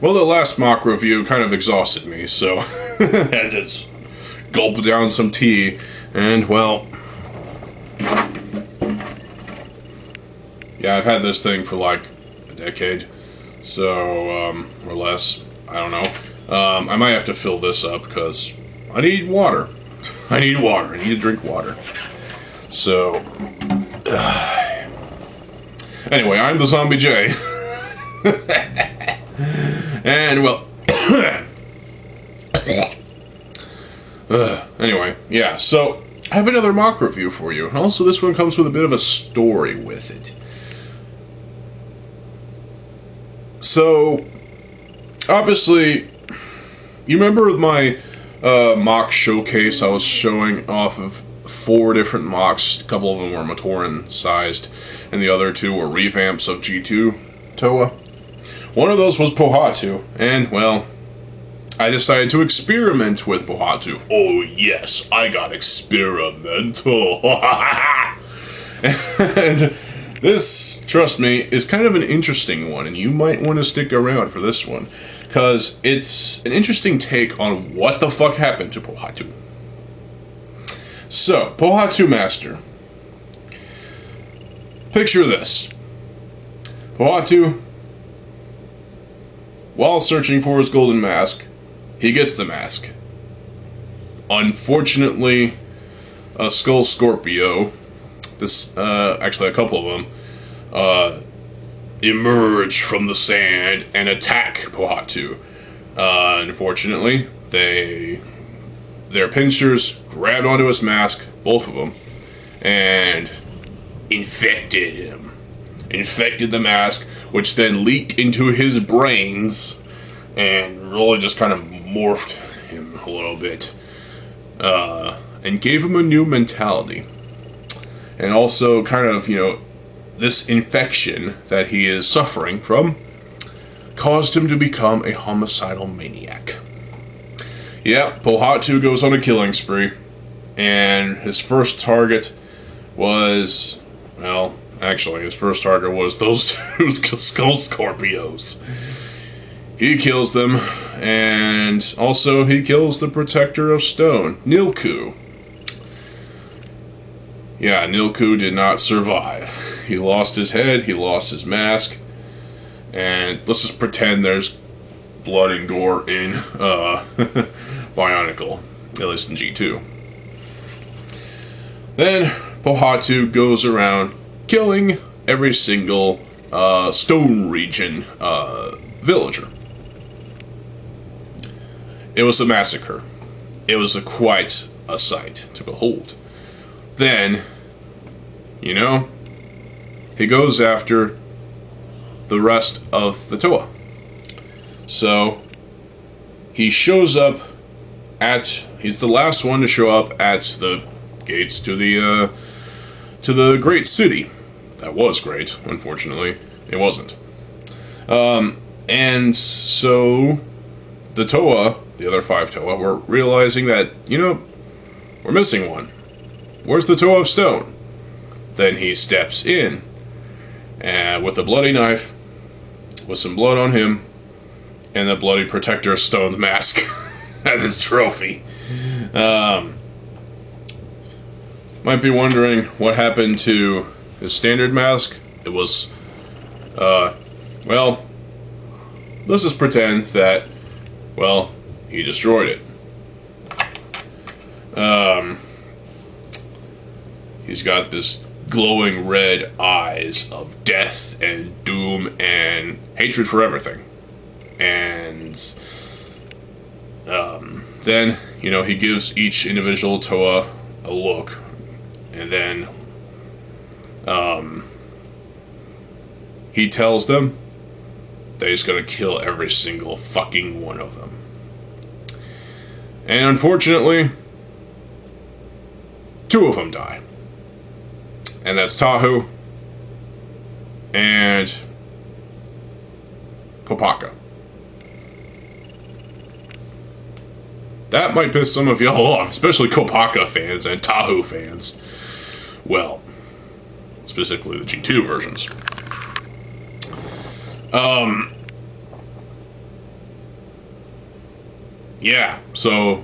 Well, the last mock review kind of exhausted me, so I had to gulp down some tea, and, well, yeah, I've had this thing for like a decade, so, or less, I don't know. I might have to fill this up, because I need water. I need water. I need to drink water. So, anyway, I'm TheZOMBIEJ. And, well, anyway, yeah, so I have another mock review for you. And also, this one comes with a bit of a story with it. So, obviously, you remember my mock showcase I was showing off of 4 different mocks. A couple of them were Matoran sized, and the other 2 were revamps of G2 Toa. One of those was Pohatu, and, well, I decided to experiment with Pohatu. Oh yes, I got experimental. And this, trust me, is kind of an interesting one, and you might want to stick around for this one, because it's an interesting take on what the fuck happened to Pohatu. So, Pohatu Master. Picture this. Pohatu, while searching for his golden mask, he gets the mask. Unfortunately, a Skull Scorpio, actually a couple of them, emerge from the sand and attack Pohatu. Unfortunately, their pincers grabbed onto his mask, both of them, and infected him. Infected the mask, which then leaked into his brains and really just kind of morphed him a little bit, and gave him a new mentality. And also kind of, this infection that he is suffering from caused him to become a homicidal maniac. Yeah, Pohatu goes on a killing spree, and his first target was, well, actually, his first target was those 2 Skull Scorpios. He kills them, and also he kills the Protector of Stone, Nilku. Yeah, Nilku did not survive. He lost his head, he lost his mask, and let's just pretend there's blood and gore in Bionicle, at least in G2. Then Pohatu goes around killing every single Stone region villager. It was a massacre. It was quite a sight to behold. Then, he goes after the rest of the Toa. So, he shows up he's the last one to show up at the gates to the great city. That was great, unfortunately. It wasn't. And so, the Toa, the other 5 Toa, were realizing that, we're missing one. Where's the Toa of Stone? Then he steps in, and with a bloody knife, with some blood on him, and the bloody Protector of Stone mask as his trophy. Might be wondering what happened to his standard mask. It was, well, let's just pretend that, well, he destroyed it. He's got this glowing red eyes of death and doom and hatred for everything. And then, he gives each individual Toa a look. And then he tells them that he's going to kill every single fucking one of them. And unfortunately, 2 of them die. And that's Tahu and Kopaka. That might piss some of y'all off, especially Kopaka fans and Tahu fans. Well, specifically the G2 versions. Yeah, so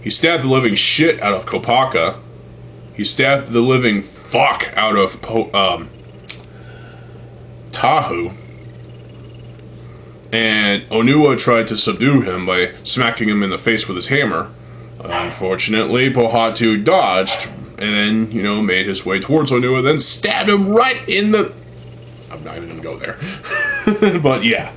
he stabbed the living shit out of Kopaka. He stabbed the living fuck out of Tahu. And Onua tried to subdue him by smacking him in the face with his hammer. Unfortunately, Pohatu dodged and then, made his way towards Onua, then stabbed him right in the... I'm not even going to go there. But yeah.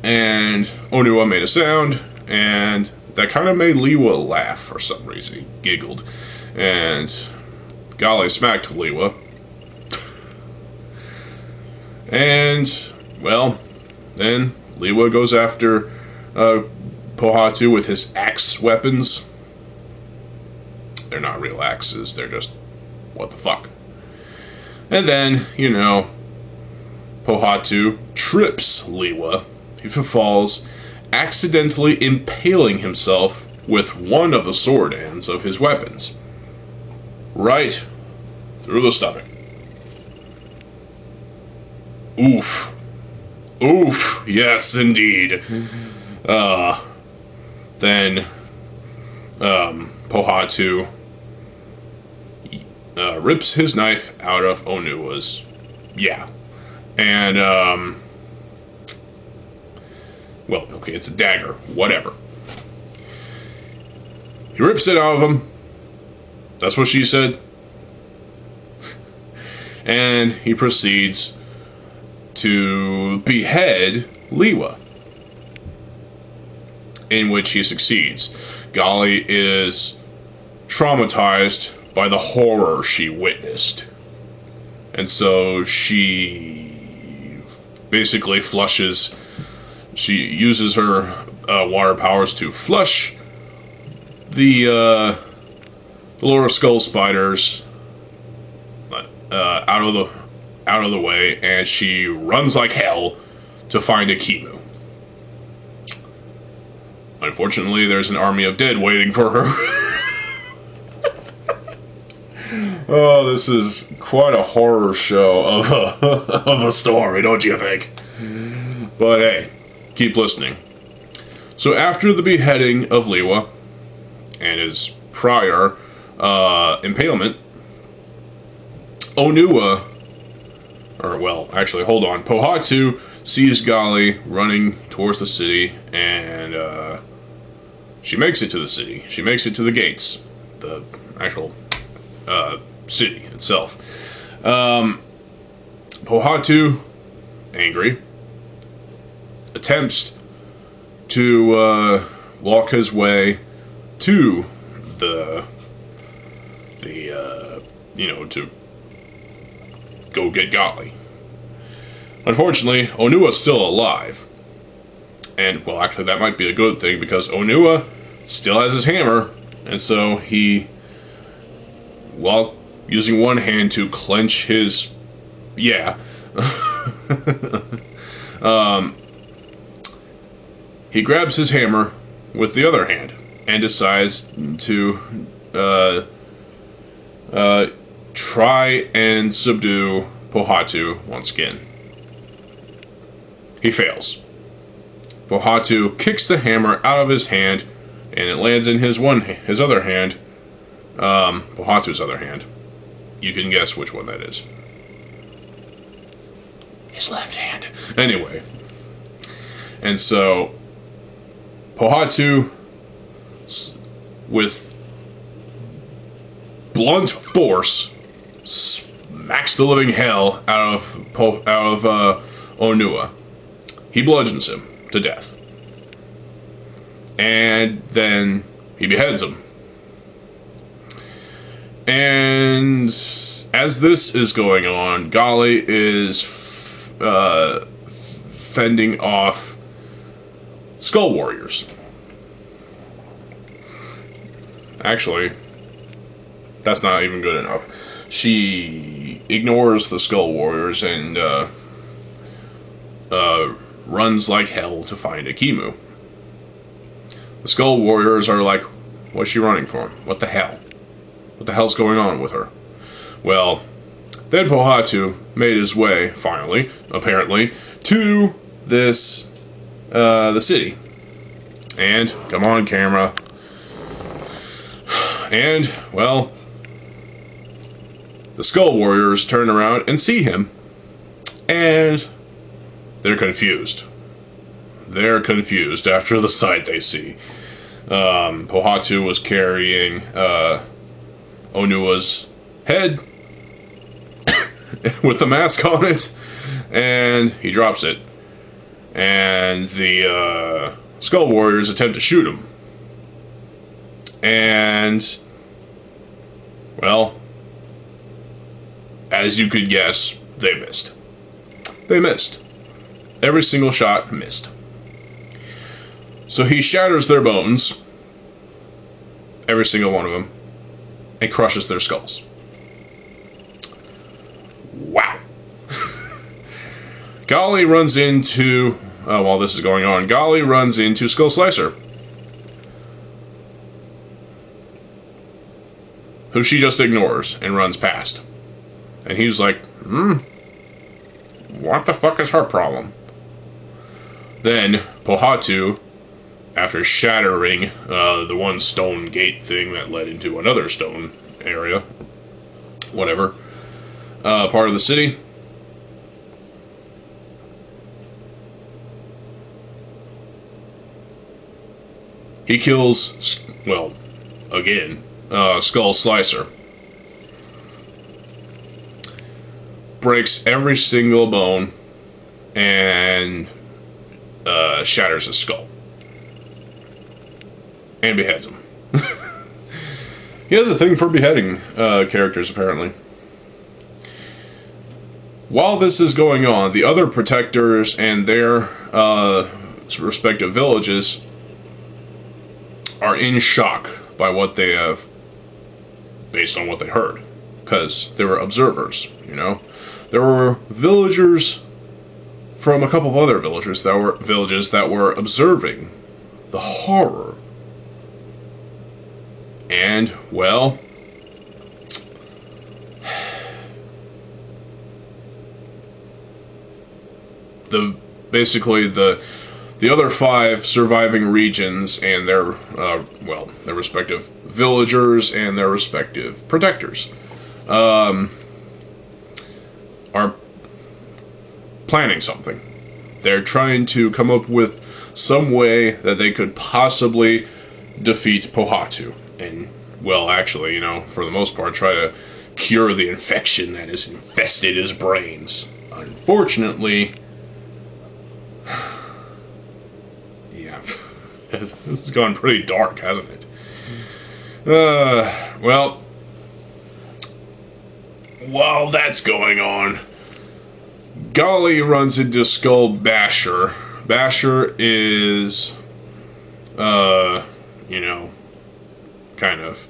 And Onua made a sound, and that kind of made Liwa laugh for some reason. He giggled. And Gale smacked Liwa. And, well, then Liwa goes after Pohatu with his axe weapons. They're not real axes, they're just, what the fuck. And then, Pohatu trips Liwa. He falls, accidentally impaling himself with one of the sword ends of his weapons. Right through the stomach. Oof. Oof. Yes, indeed. Then, Pohatu rips his knife out of Onua's. Yeah. And, well, okay, it's a dagger. Whatever. He rips it out of him. That's what she said. And he proceeds to behead Liwa, in which he succeeds. Gale is traumatized by the horror she witnessed, and so she basically flushes. She uses her water powers to flush the lower skull spiders out of the way, and she runs like hell to find Akimu. Unfortunately, there's an army of dead waiting for her. Oh, this is quite a horror show of a story, don't you think? But hey, keep listening. So after the beheading of Liwa and his prior impalement, Onua, Pohatu sees Gale running towards the city, and she makes it to the city. She makes it to the gates, the actual city itself. Pohatu, angry, attempts to walk his way to to go get Gale. Unfortunately, Onua's still alive. And, well, actually, that might be a good thing, because Onua still has his hammer, and so he, while using one hand to clench his... Yeah. He grabs his hammer with the other hand, and decides to try and subdue Pohatu once again. He fails. Pohatu kicks the hammer out of his hand, and it lands in his other hand. Pohatu's other hand. You can guess which one that is. His left hand. Anyway. And so, Pohatu, with blunt force, smacks the living hell out of Onua. He bludgeons him to death. And then he beheads him. And as this is going on, Gale is fending off Skull Warriors. Actually, that's not even good enough. She ignores the Skull Warriors and runs like hell to find Akimu. The Skull Warriors are like, what's she running for? What the hell? What the hell's going on with her? Well, then Pohatu made his way, finally, apparently, to this, the city. And, come on, camera. And, well, the Skull Warriors turn around and see him. And they're confused. They're confused after the sight they see. Pohatu was carrying Onua's head with the mask on it, and he drops it. And the Skull Warriors attempt to shoot him. And, well, as you could guess, they missed. They missed. Every single shot missed. So he shatters their bones, every single one of them, and crushes their skulls. Wow. Golly runs into, while this is going on, Golly runs into Skull Slicer, who she just ignores and runs past. And he's like, what the fuck is her problem? Then Pohatu, after shattering the one stone gate thing that led into another stone area, whatever, part of the city, he kills, well, again, Skull Slicer. Breaks every single bone and shatters his skull. And beheads him. He has a thing for beheading characters, apparently. While this is going on, the other protectors and their respective villages are in shock by what they have, based on what they heard. Because they were observers, you know? There were villagers from a couple of other villages that were observing the horror. And, well, basically the other 5 surviving regions and their their respective villagers and their respective protectors are planning something. They're trying to come up with some way that they could possibly defeat Pohatu. And, well, actually, you know, for the most part, try to cure the infection that has infested his brains. Unfortunately, yeah, this has gone pretty dark, hasn't it? Well, while that's going on, Golly runs into Skull Basher. Basher is, you know, kind of,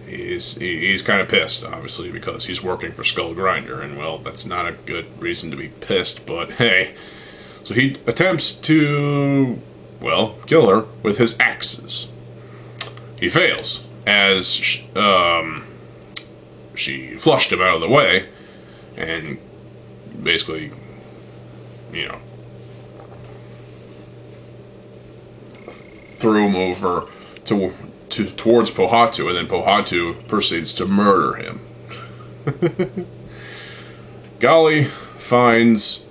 he's kind of pissed, obviously, because he's working for Skull Grinder, and, well, that's not a good reason to be pissed, but hey. So he attempts to, well, kill her with his axes. He fails, as she flushed him out of the way, and basically, you know, threw him over towards Pohatu, and then Pohatu proceeds to murder him. Golly finds,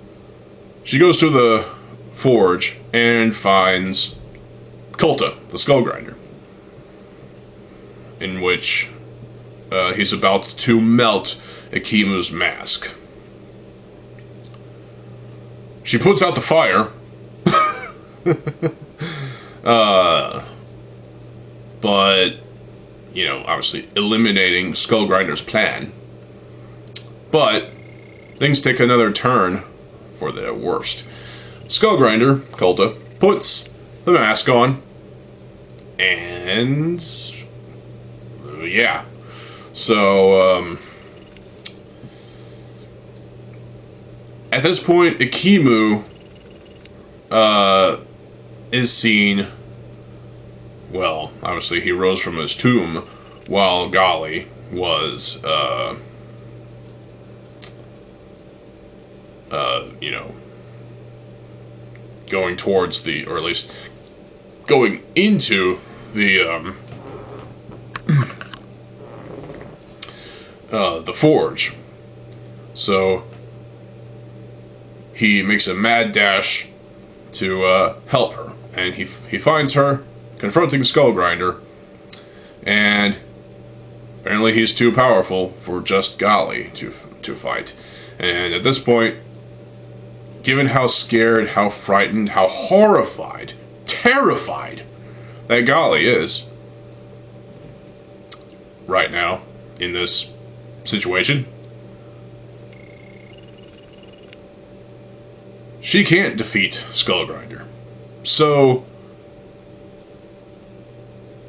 she goes to the forge and finds Kulta, the Skull Grinder, in which he's about to melt Akimu's mask. She puts out the fire, but, you know, obviously eliminating Skull Grinder's plan. But things take another turn for the worst. Skull Grinder, Kulta, puts the mask on, and yeah. So, at this point, Akimu is seen, well, obviously he rose from his tomb while Golly was, you know, going towards or at least going into the forge. So he makes a mad dash to help her, and he finds her confronting Skullgrinder, and apparently he's too powerful for just Golly to fight. And at this point, given how scared, how frightened, how horrified, terrified that Golly is right now in this situation, she can't defeat Skullgrinder. So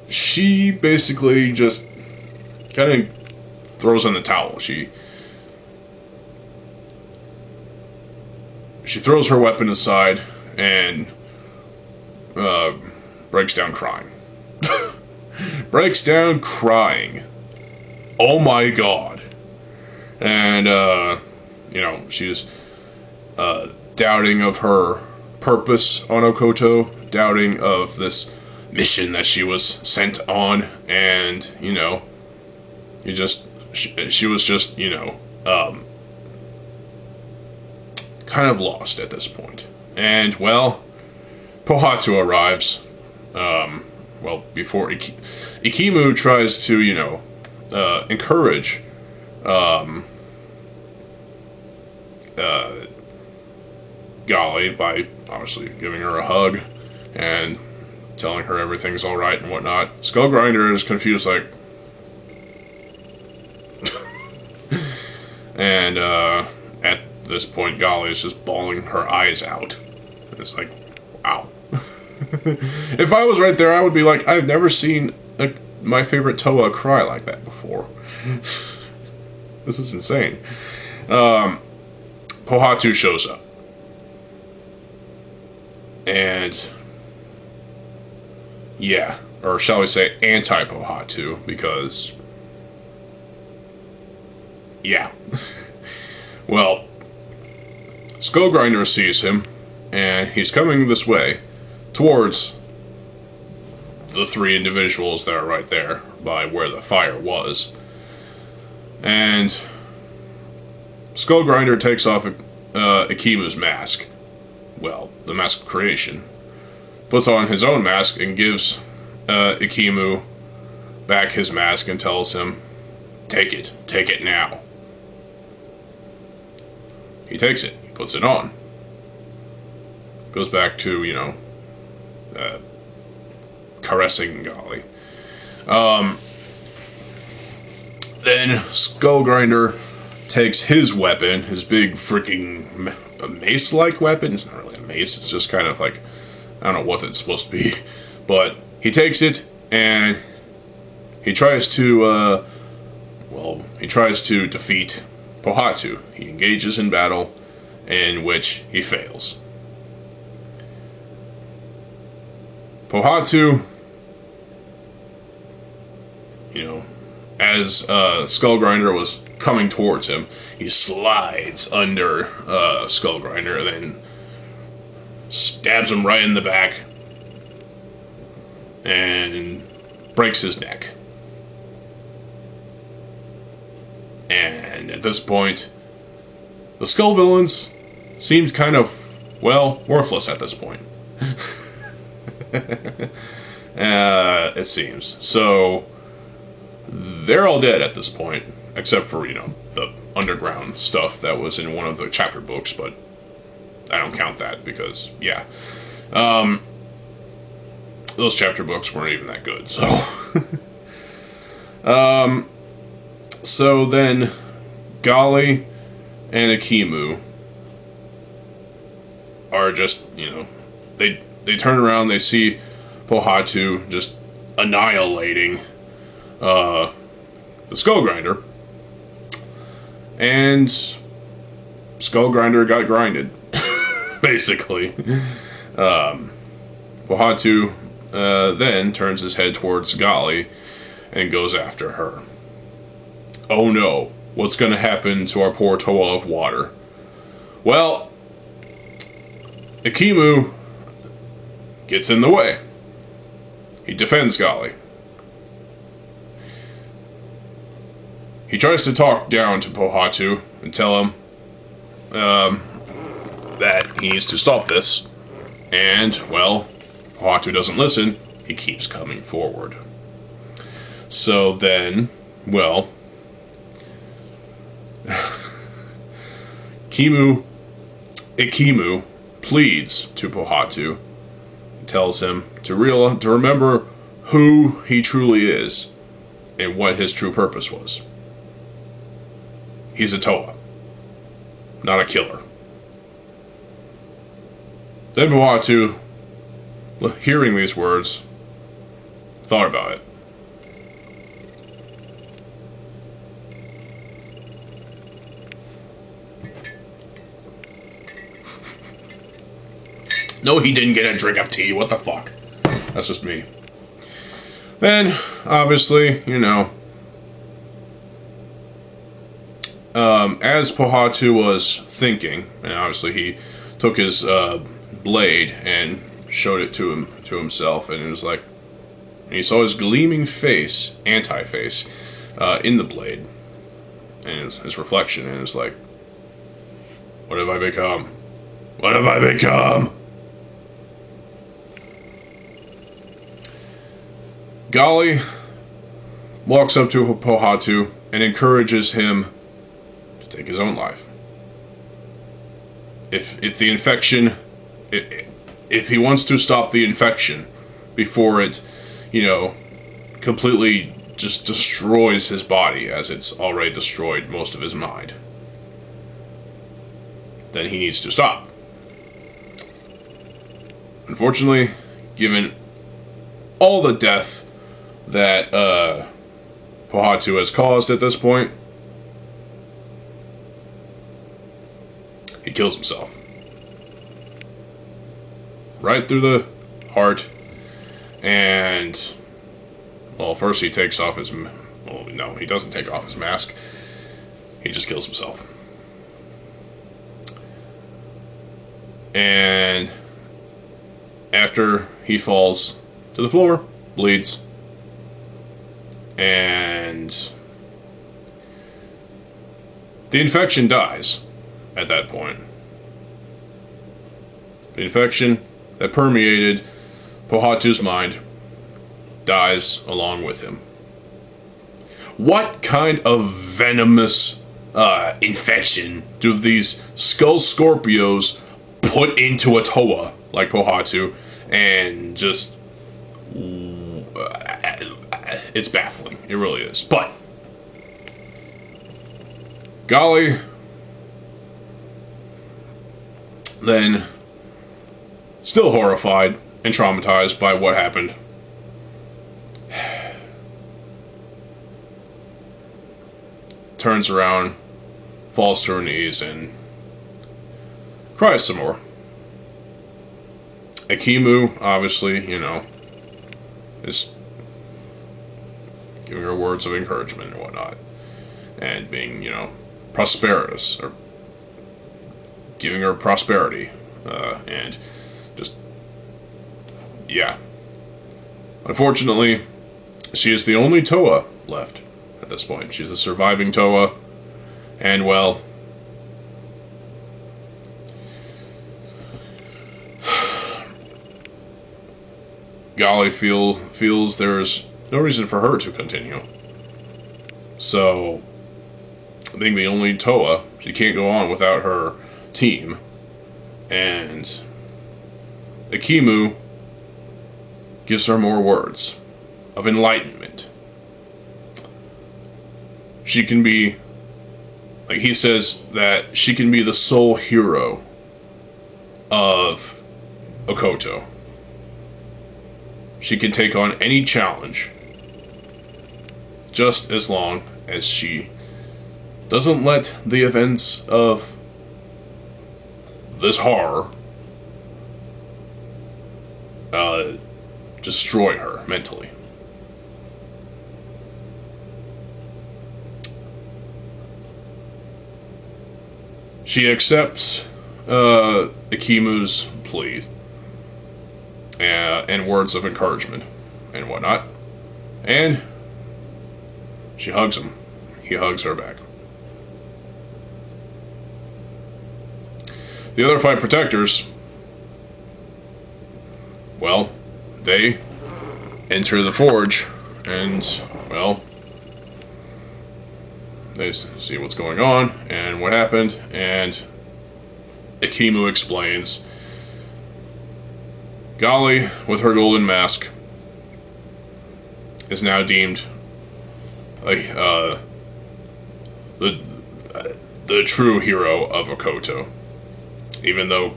she basically just kind of throws in the towel. She throws her weapon aside and breaks down crying. Breaks down crying. Oh my god. And, she's doubting of her purpose on Okoto, doubting of this mission that she was sent on, and, she was just, kind of lost at this point. And, well, Pohatu arrives, before Ikimu tries to, encourage, Golly by obviously giving her a hug and telling her everything's alright and whatnot. Skullgrinder is confused, like, and at this point Golly is just bawling her eyes out. It's like, wow. If I was right there, I would be like, I've never seen my favorite Toa cry like that before. This is insane. Pohatu shows up. And, yeah, or shall we say anti-Pohatu, because, yeah. Well, Skullgrinder sees him, and he's coming this way, towards the three individuals that are right there, by where the fire was. And Skullgrinder takes off Ikimu's mask. Well, the mask of creation. Puts on his own mask and gives Ikimu back his mask and tells him, take it now. He takes it, he puts it on. Goes back to, caressing Golly. Then Skullgrinder takes his weapon, his big freaking mace-like weapon. It's not really a mace, it's just kind of like, I don't know what it's supposed to be. But he takes it, and he tries to, defeat Pohatu. He engages in battle, in which he fails. Pohatu, as Skullgrinder was coming towards him, he slides under Skullgrinder, then stabs him right in the back and breaks his neck. And at this point, the Skull villains seemed kind of, worthless at this point. It seems. So, they're all dead at this point, except for, the underground stuff that was in one of the chapter books, but I don't count that because, yeah. Those chapter books weren't even that good, so. So then, Golly and Ikimu are just, they turn around, they see Pohatu just annihilating the Skullgrinder, and Skullgrinder got grinded, basically. Pohatu then turns his head towards Golly and goes after her. Oh no, what's going to happen to our poor Toa of Water? Well, Ikimu gets in the way. He defends Gali. He tries to talk down to Pohatu and tell him that he needs to stop this. And, well, Pohatu doesn't listen. He keeps coming forward. So then, well, Ikimu pleads to Pohatu, tells him to remember who he truly is and what his true purpose was. He's a Toa, not a killer. Then Pohatu, hearing these words, thought about it. No, he didn't get a drink of tea. What the fuck? That's just me. Then, obviously, you know, as Pohatu was thinking, and obviously he took his blade and showed it to himself, and it was like, and he saw his gleaming face, anti-face, in the blade, and his reflection, and it was like, what have I become? What have I become? Gali walks up to Pohatu and encourages him to take his own life. If the infection, if he wants to stop the infection before it, you know, completely just destroys his body, as it's already destroyed most of his mind, then he needs to stop. Unfortunately, given all the death that Pohatu has caused at this point, he kills himself. Right through the heart. And, well, first he takes off his... Well, no, he doesn't take off his mask. He just kills himself. And after he falls to the floor, bleeds, and the infection dies at that point. The infection that permeated Pohatu's mind dies along with him. What kind of venomous infection do these Skull Scorpios put into a Toa like Pohatu, and just... it's baffling. It really is. But Gali then, still horrified and traumatized by what happened, turns around, falls to her knees, and cries some more. Ikimu, obviously, you know, is giving her words of encouragement and whatnot, and being, you know, prosperous, or giving her prosperity, and just, yeah. Unfortunately, she is the only Toa left at this point. She's the surviving Toa, and, well, Gali feels there's no reason for her to continue. So, being the only Toa, she can't go on without her team. And Ikimu gives her more words of enlightenment. She can be, like he says, that she can be the sole hero of Okoto. She can take on any challenge, just as long as she doesn't let the events of this horror destroy her mentally. She accepts Ikimu's plea and words of encouragement and whatnot. And she hugs him. He hugs her back. The other 5 protectors, well, they enter the forge and, well, they see what's going on and what happened, and Ikimu explains. Gali, with her golden mask, is now deemed the true hero of Okoto. Even though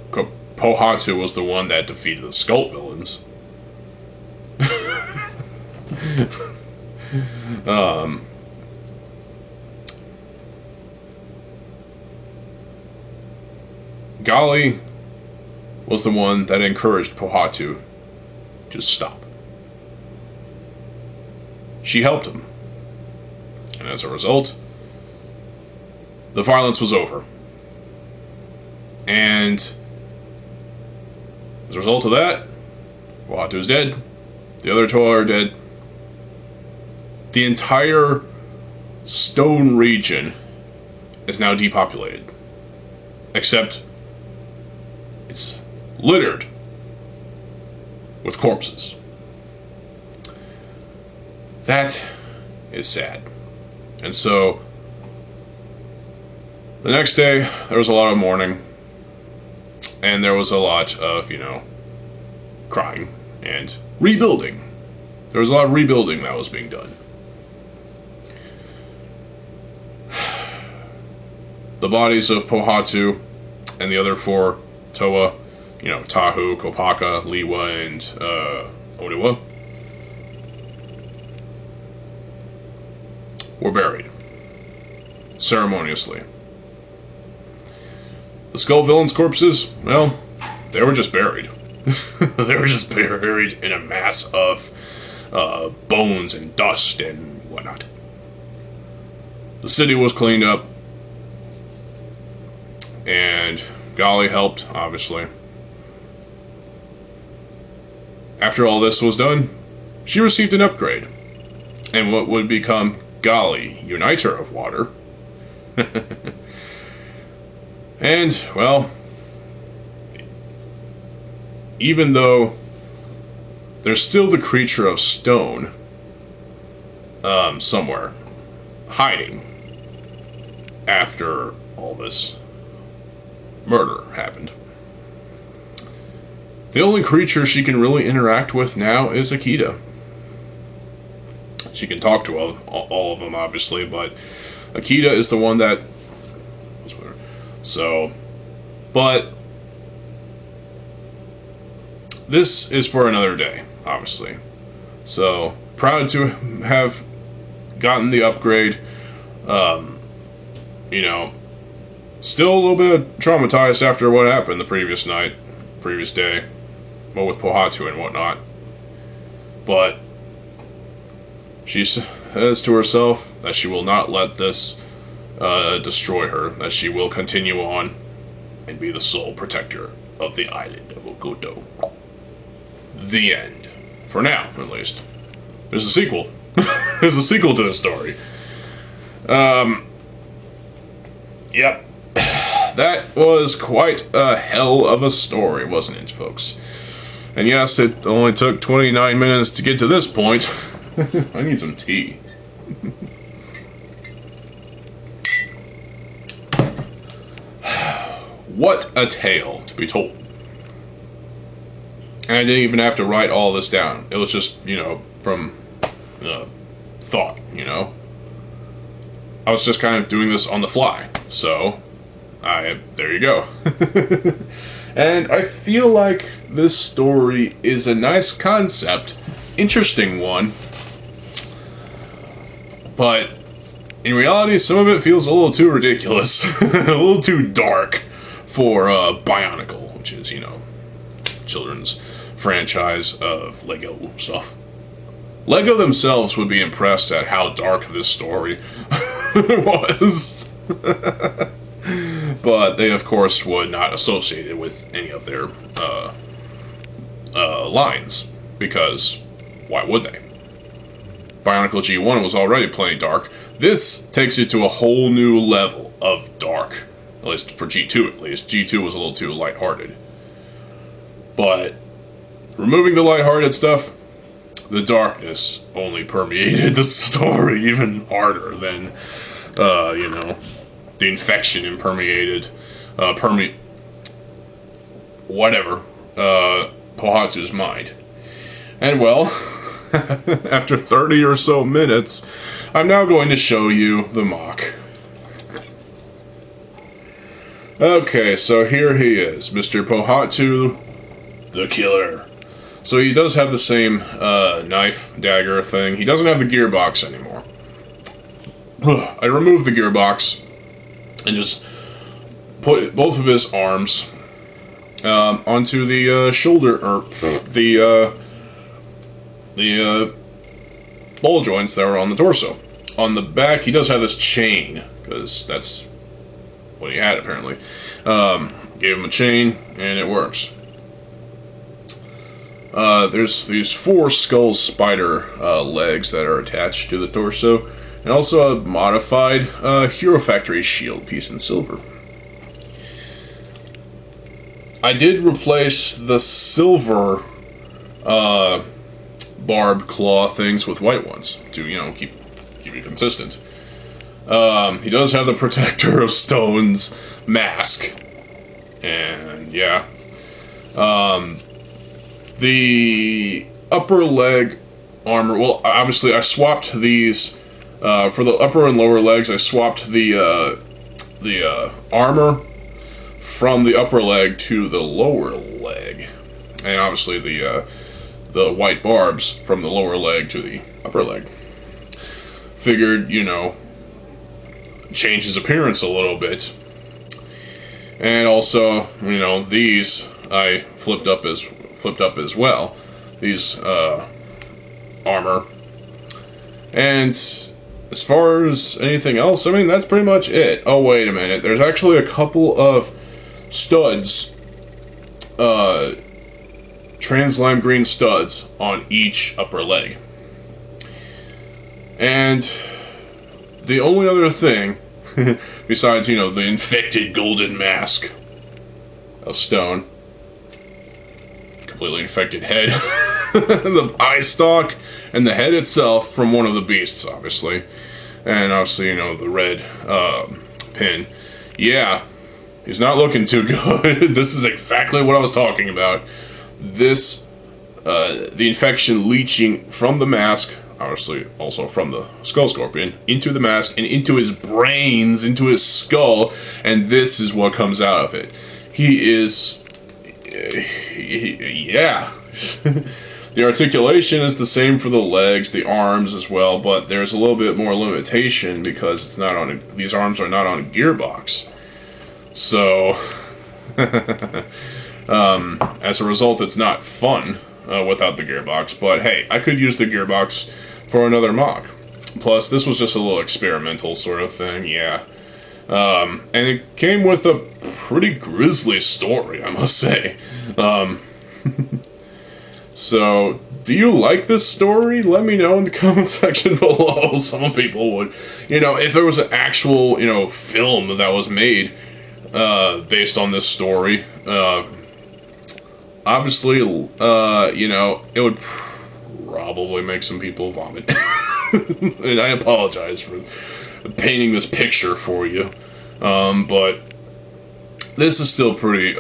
Pohatu was the one that defeated the Skull villains. Gali was the one that encouraged Pohatu to stop. She helped him. And as a result, the violence was over. And as a result of that, Pohatu is dead. The other 12 are dead. The entire stone region is now depopulated. Except it's littered with corpses. That is sad. And so, the next day, there was a lot of mourning. And there was a lot of, crying and rebuilding. There was a lot of rebuilding that was being done. The bodies of Pohatu and the other 4, Toa, Tahu, Kopaka, Liwa, and Oniwa, were buried ceremoniously. The Skull Villains' corpses, well, they were just buried. They were just buried in a mass of bones and dust and whatnot. The city was cleaned up, and Gali helped, obviously. After all this was done, she received an upgrade, and what would become Gali, Uniter of Water. And, well, even though there's still the creature of stone somewhere hiding after all this murder happened, the only creature she can really interact with now is Akita. She can talk to all of them, obviously, but Akita is the one that... So, but this is for another day, obviously. So, proud to have gotten the upgrade. Still a little bit traumatized after what happened the previous day, well, with Pohatu and whatnot. But she says to herself that she will not let this destroy her, that she will continue on and be the sole protector of the island of Okoto. The end. For now, at least. There's a sequel. There's a sequel to the story. Yep. That was quite a hell of a story, wasn't it, folks? And yes, it only took 29 minutes to get to this point. I need some tea. What a tale to be told. And I didn't even have to write all this down. It was just, from thought, I was just kind of doing this on the fly. So, there you go. And I feel like this story is a nice concept, interesting one. But in reality, some of it feels a little too ridiculous. A little too dark for Bionicle, which is, children's franchise of Lego stuff. Lego themselves would be impressed at how dark this story was. But they, of course, would not associate it with any of their lines, because why would they? Bionicle G1 was already plenty dark. This takes it to a whole new level of dark. At least for G2 at least. G2 was a little too lighthearted. But removing the lighthearted stuff, the darkness only permeated the story even harder than, the infection impermeated, Pohatu's mind. And well, after 30 or so minutes, I'm now going to show you the MOC. Okay, so here he is, Mr. Pohatu, the killer. So he does have the same knife, dagger thing. He doesn't have the gearbox anymore. I removed the gearbox and just put both of his arms onto the shoulder, or the ball joints that are on the torso. On the back, he does have this chain, because that's what he had, apparently. Gave him a chain, and it works. There's these 4 skull spider legs that are attached to the torso, and also a modified Hero Factory shield piece in silver. I did replace the silver barbed claw things with white ones to, keep it consistent. He does have the Protector of Stones mask, and yeah. The upper leg armor, well, obviously I swapped these, for the upper and lower legs, I swapped the armor from the upper leg to the lower leg. And obviously the white barbs from the lower leg to the upper leg. Figured, change his appearance a little bit. And also, these I flipped up as well. These armor. And as far as anything else, that's pretty much it. Oh, wait a minute. There's actually a couple of studs, trans lime green studs on each upper leg. And the only other thing, besides, the infected golden mask of stone, completely infected head, the eye stalk, and the head itself from one of the beasts, obviously. And obviously, the red pin. Yeah, he's not looking too good. This is exactly what I was talking about. This, the infection leaching from the mask, obviously also from the skull scorpion, into the mask and into his brains, into his skull, and this is what comes out of it. Yeah. The articulation is the same for the legs, the arms as well, but there's a little bit more limitation because it's not on these arms are not on a gearbox. So, as a result, it's not fun without the gearbox. But hey, I could use the gearbox for another MOC. Plus, this was just a little experimental sort of thing, yeah. And it came with a pretty grisly story, I must say. So, do you like this story? Let me know in the comment section below. Some people would. If there was an actual, film that was made based on this story, obviously, it would probably make some people vomit. And I apologize for painting this picture for you. But this is still pretty,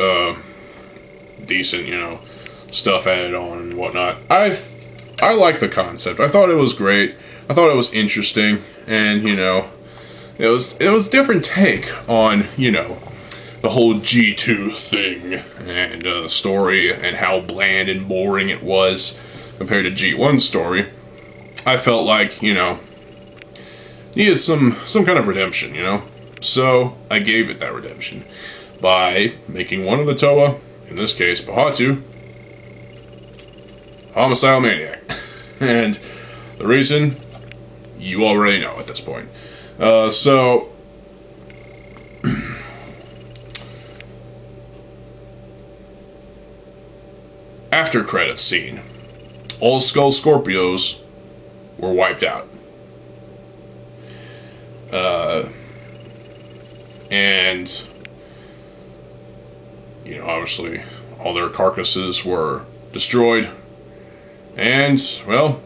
decent, stuff added on and whatnot. I like the concept. I thought it was great. I thought it was interesting, and it was different take on the whole G2 thing and the story and how bland and boring it was compared to G1's story. I felt like needed some kind of redemption, So I gave it that redemption by making one of the Toa, in this case Pohatu, homicidal maniac. And the reason, you already know at this point. So after credits scene. All Skull Scorpios were wiped out. And, you know, obviously, all their carcasses were destroyed. And, well,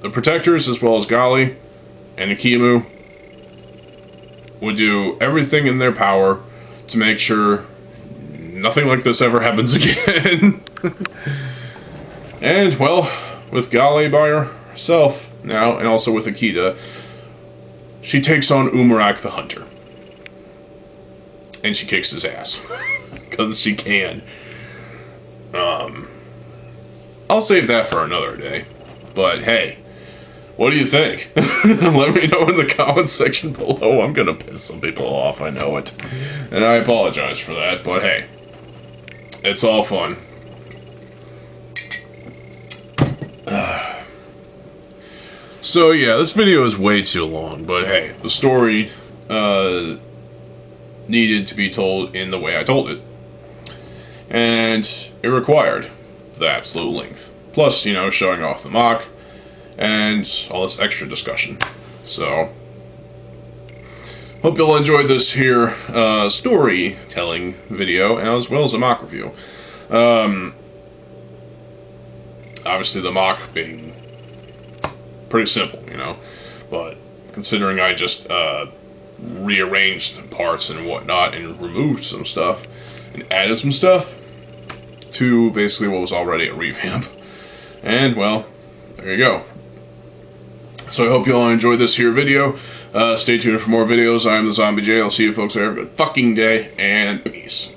the Protectors, as well as Gali and Akimu, would do everything in their power to make sure nothing like this ever happens again. And, well, with Gali by herself now, and also with Akita, she takes on Umarak the Hunter. And she kicks his ass. Because she can. I'll save that for another day. But hey, what do you think? Let me know in the comments section below. I'm gonna piss some people off, I know it. And I apologize for that, but hey, it's all fun. So yeah, this video is way too long, but hey, the story needed to be told in the way I told it. And it required the absolute length. Plus, you know, showing off the MOC and all this extra discussion. So, hope you'll enjoy this here storytelling video, as well as a MOC review. Obviously the MOC being pretty simple, you know, but considering I just rearranged parts and whatnot and removed some stuff and added some stuff to basically what was already a revamp. And, well, there you go. So I hope you all enjoyed this here video. Stay tuned for more videos. I am TheZOMBIEJ. I'll see you folks there. Have a good fucking day, and peace.